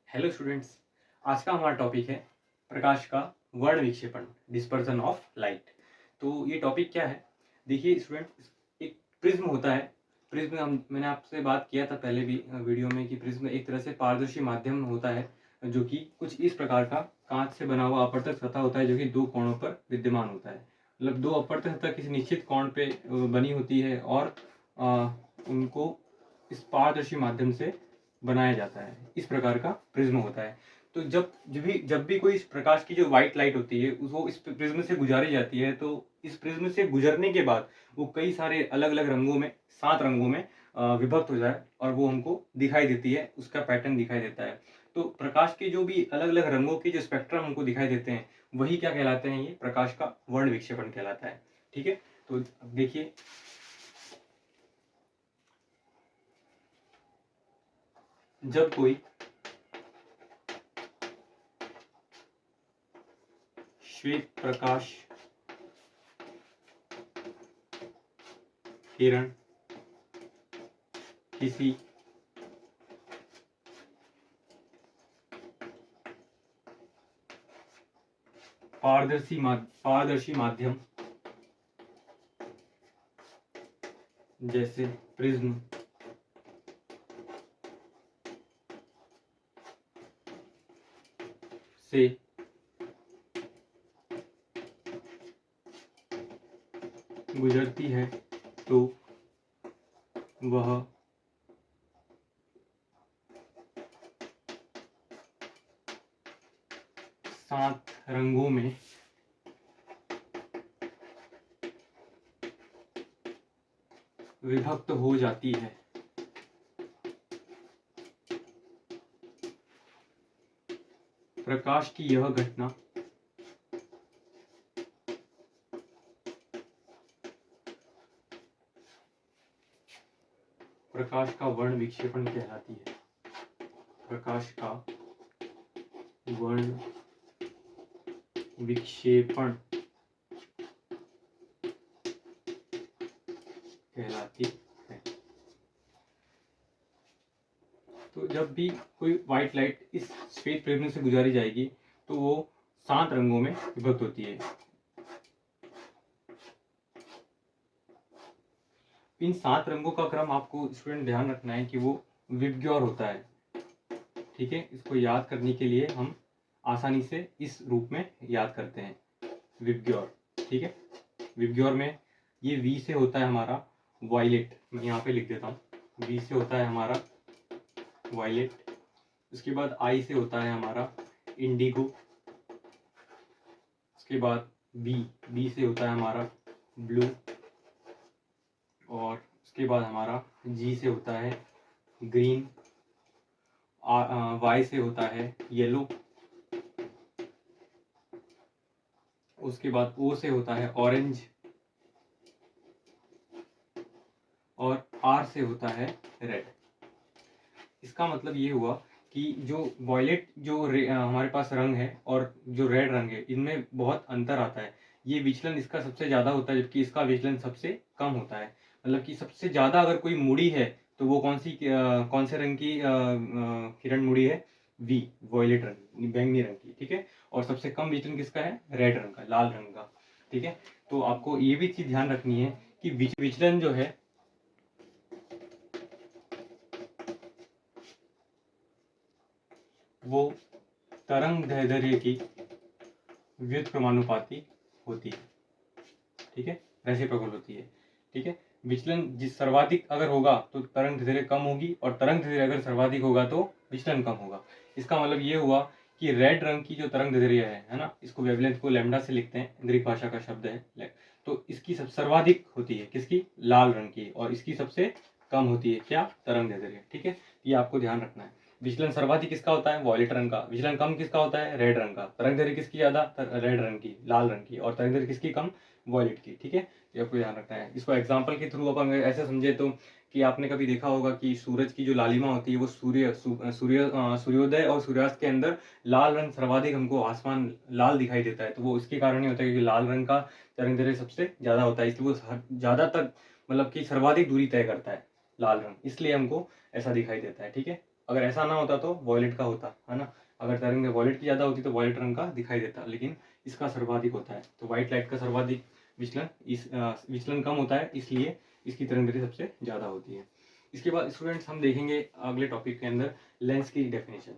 Hello students. आज का हमारा टॉपिक है प्रकाश का वर्ण विक्षेपण, डिस्पर्जन ऑफ लाइट। तो ये टॉपिक क्या है? देखिए स्टूडेंट, एक प्रिज्म होता है। प्रिज्म मैंने आपसे बात किया था पहले भी वीडियो में कि प्रिज्म एक तरह से पारदर्शी माध्यम होता है जो कि कुछ इस प्रकार का कांच से बना हुआ अपवर्तक सतह होता है जो कि दो कोणों पर विद्यमान होता है। मतलब दो अपवर्तक सतह किसी निश्चित कोण पे बनी होती है और उनको इस पारदर्शी माध्यम से बनाया जाता है। इस प्रकार का प्रिज्म होता है। तो जब भी कोई इस प्रकाश की जो व्हाइट लाइट होती है वो इस प्रिज्म से गुजारी जाती है, तो इस प्रिज्म से गुजरने के बाद वो कई सारे अलग अलग रंगों में, 7 रंगों में विभक्त हो जाए और वो हमको दिखाई देती है, उसका पैटर्न दिखाई देता है। तो प्रकाश के जो भी अलग अलग रंगों के जो स्पेक्ट्रम हमको दिखाई देते हैं वही क्या कहलाते हैं? ये प्रकाश का वर्ण विक्षेपण कहलाता है। ठीक है, तो अब देखिए, जब कोई श्वेत प्रकाश किरण किसी पारदर्शी माध्यम जैसे प्रिज्म से गुजरती है तो वह 7 रंगों में विभक्त हो जाती है। प्रकाश की यह घटना प्रकाश का वर्ण विक्षेपण कहलाती है। प्रकाश का वर्ण विक्षेपण कहलाती है। तो जब भी कोई व्हाइट लाइट इस श्वेत प्रिज्म से गुजारी जाएगी तो वो 7 रंगों में विभक्त होती है। इन 7 रंगों का क्रम आपको स्टूडेंट ध्यान रखना है कि वो विबग्योर होता है। ठीक है, इसको याद करने के लिए हम आसानी से इस रूप में याद करते हैं, विबग्योर। ठीक है, विबग्योर में ये वी से होता है हमारा वायलेट, मैं यहाँ पे लिख देता हूँ। वी से होता है हमारा वायलेट, उसके बाद आई से होता है हमारा इंडिगो, उसके बाद बी से होता है हमारा ब्लू, और उसके बाद हमारा जी से होता है ग्रीन, वाई से होता है येलो, उसके बाद ओ से होता है ऑरेंज, और आर से होता है रेड। इसका मतलब ये हुआ कि जो वॉयलेट जो हमारे पास रंग है और जो रेड रंग है, इनमें बहुत अंतर आता है। ये विचलन इसका सबसे ज़्यादा होता है जबकि इसका विचलन सबसे कम होता है। मतलब कि सबसे ज़्यादा अगर कोई मुड़ी है तो वो कौन से रंग की किरण मुड़ी है? वी, वॉयलेट रंग, बैंगनी रंग की। ठीक है, और सबसे कम विचलन किसका है? रेड रंग का, लाल रंग का। ठीक है, तो आपको ये भी चीज़ ध्यान रखनी है कि विचलन जो है वो तरंग दैर्ध्य की व्युत्क्रमानुपाती होती है। ठीक है, रेसिप्रोकल होती है। ठीक है, विचलन जिस सर्वाधिक अगर होगा तो तरंग दैर्ध्य कम होगी, और तरंग दैर्ध्य अगर सर्वाधिक होगा तो विचलन कम होगा। इसका मतलब ये हुआ कि रेड रंग की जो तरंग दैर्ध्य है ना, इसको वेवलेंथ को लैम्डा से लिखते हैं, ग्रीक भाषा का शब्द है। तो इसकी सर्वाधिक होती है किसकी? लाल रंग की, और इसकी सबसे कम होती है क्या? तरंग दैर्ध्य। ठीक है, ये आपको ध्यान रखना है। विचलन सर्वाधिक किसका होता है? वॉयलेट रंग का। विचलन कम किसका होता है? रेड रंग का। तरंग दैर्ध्य किसकी ज्यादा? रेड रंग की, लाल रंग की। और तरंग दैर्ध्य किसकी कम? वॉयलेट की। ठीक है, ये आपको ध्यान रखना है। इसको एग्जाम्पल के थ्रू अपन ऐसे समझे तो कि आपने कभी देखा होगा कि सूरज की जो लालिमा होती है वो सूर्योदय और सूर्यास्त के अंदर लाल रंग सर्वाधिक हमको आसमान लाल दिखाई देता है। तो वो इसके कारण ही होता है क्योंकि लाल रंग का तरंग दैर्ध्य सबसे ज्यादा होता है, इसलिए वो ज्यादातर मतलब कि सर्वाधिक दूरी तय करता है लाल रंग, इसलिए हमको ऐसा दिखाई देता है। ठीक है, अगर ऐसा ना होता तो वॉयलेट का होता है ना, अगर तरंग वॉयलेट की ज़्यादा होती तो वॉयलेट रंग का दिखाई देता, लेकिन इसका सर्वाधिक होता है। तो व्हाइट लाइट का सर्वाधिक विचलन विचलन कम होता है, इसलिए इसकी तरंग सबसे ज़्यादा होती है। इसके बाद स्टूडेंट्स हम देखेंगे अगले टॉपिक के अंदर लेंस की डेफिनेशन।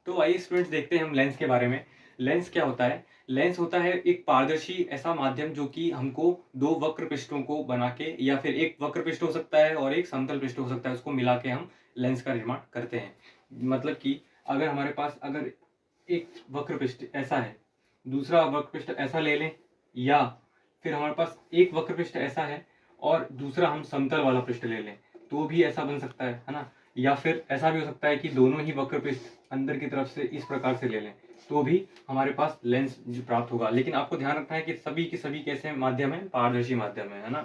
तो आइए स्टूडेंट्स देखते हैं हम लेंस के बारे में। लेंस क्या होता है? लेंस होता है एक पारदर्शी ऐसा माध्यम जो कि हमको दो वक्र पृष्ठों को बना के, या फिर एक वक्र पृष्ठ हो सकता है और एक समतल पृष्ठ हो सकता है, उसको मिला के हम लेंस का निर्माण करते हैं। मतलब कि अगर हमारे पास अगर एक वक्र पृष्ठ ऐसा है, दूसरा वक्र पृष्ठ ऐसा ले लें, या फिर हमारे पास एक वक्र पृष्ठ ऐसा है और दूसरा हम समतल वाला पृष्ठ ले लें, तो भी ऐसा बन सकता है ना। या फिर ऐसा भी हो सकता है कि दोनों ही वक्र पृष्ठ अंदर की तरफ से इस प्रकार से ले लें, तो भी हमारे पास लेंस प्राप्त होगा। लेकिन आपको ध्यान रखना है कि सभी के सभी कैसे माध्यम है? पारदर्शी माध्यम है ना,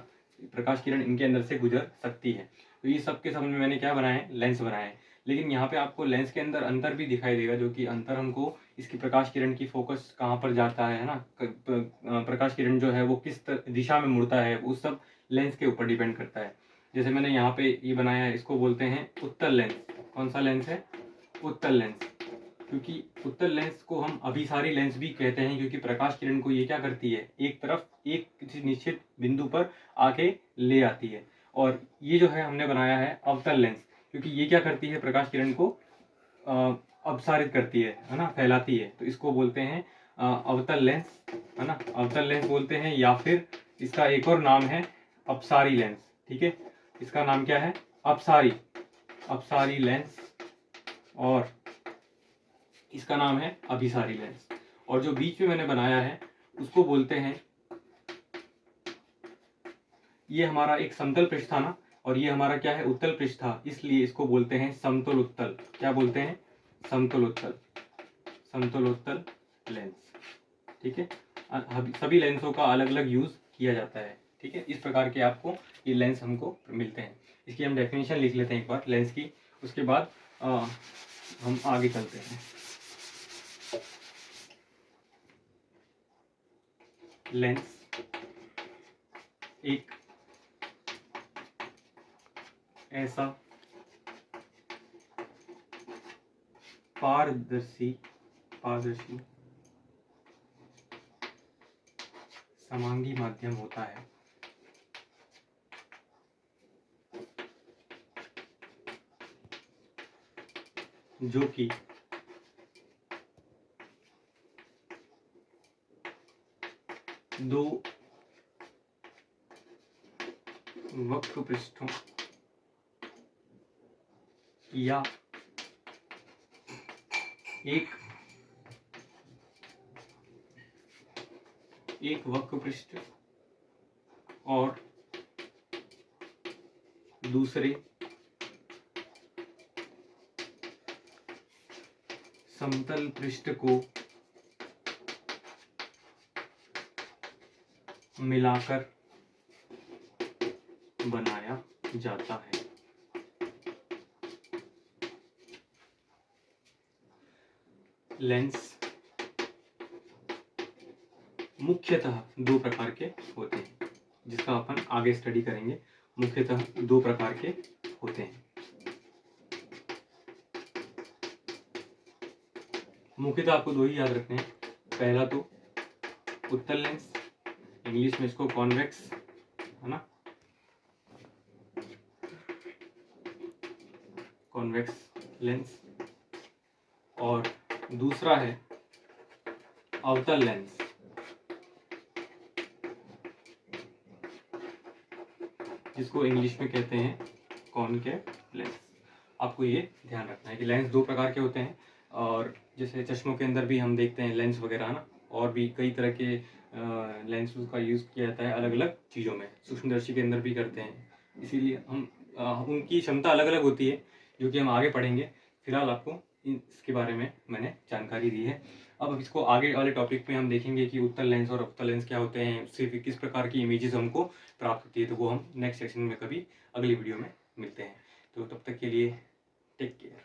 प्रकाश किरण इनके अंदर से गुजर सकती है। तो ये सब के सब में मैंने क्या बनाया है? लेंस बनाया है। लेकिन यहाँ पे आपको लेंस के अंदर अंतर भी दिखाई देगा, जो कि अंतर हमको इसकी प्रकाश किरण की फोकस कहाँ पर जाता है ना, प्रकाश किरण जो है वो किस दिशा में मुड़ता है, उस सब लेंस के ऊपर डिपेंड करता है। जैसे मैंने यहाँ पे ये बनाया है, इसको बोलते हैं उत्तल लेंस। कौन सा लेंस है? उत्तल लेंस। क्योंकि उत्तल लेंस को हम अभिसारी लेंस भी कहते हैं, क्योंकि प्रकाश किरण को ये क्या करती है? एक तरफ एक किसी निश्चित बिंदु पर आके ले आती है। और ये जो है हमने बनाया है अवतल लेंस, क्योंकि ये क्या करती है? प्रकाश किरण को अपसारित करती है ना, फैलाती है। तो इसको बोलते हैं अवतल लेंस, है ना, अवतल लेंस बोलते हैं, या फिर इसका एक और नाम है अपसारी लेंस। ठीक है, इसका नाम क्या है? अपसारी लेंस, और इसका नाम है अभिसारी लेंस। और जो बीच में मैंने बनाया है उसको बोलते हैं, ये हमारा एक समतल पृष्ठ था ना, और ये हमारा क्या है? उत्तल पृष्ठ था, इसलिए इसको बोलते हैं समतल उत्तल। क्या बोलते हैं? समतलोत्तल लेंस। ठीक है, सभी लेंसों का अलग अलग यूज किया जाता है। ठीक है, इस प्रकार के आपको ये लेंस हमको मिलते हैं। इसकी हम डेफिनेशन लिख लेते हैं एक बार लेंस की, उसके बाद हम आगे चलते हैं। लेंस एक ऐसा पारदर्शी समांगी माध्यम होता है जो कि दो वक्र पृष्ठों या एक वक्र पृष्ठ और दूसरे समतल पृष्ठ को मिलाकर बनाया जाता है। लेंस मुख्यतः दो प्रकार के होते हैं, जिसका अपन आगे स्टडी करेंगे। मुख्यतः दो प्रकार के होते हैं। मुख्यतः आपको दो ही याद रखने हैं। पहला तो उत्तल लेंस, इंग्लिश में इसको कॉन्वेक्स, है ना, कॉन्वेक्स लेंस। और दूसरा है अवतल लेंस, जिसको इंग्लिश में कहते हैं कॉनकेव लेंस। आपको ये ध्यान रखना है कि लेंस दो प्रकार के होते हैं, और जैसे चश्मों के अंदर भी हम देखते हैं लेंस वगैरह ना, और भी कई तरह के लेंस का यूज़ किया जाता है अलग अलग चीज़ों में। सूक्ष्मदर्शी के अंदर भी करते हैं, इसीलिए हम उनकी क्षमता अलग अलग होती है, जो कि हम आगे पढ़ेंगे। फिलहाल आपको इसके बारे में मैंने जानकारी दी है। अब इसको आगे वाले टॉपिक में हम देखेंगे कि उत्तल लेंस और अवतल लेंस क्या होते हैं, सिर्फ किस प्रकार की इमेजेस हमको प्राप्त होती है। तो वो हम नेक्स्ट सेक्शन में कभी अगली वीडियो में मिलते हैं। तो तब तक के लिए टेक केयर।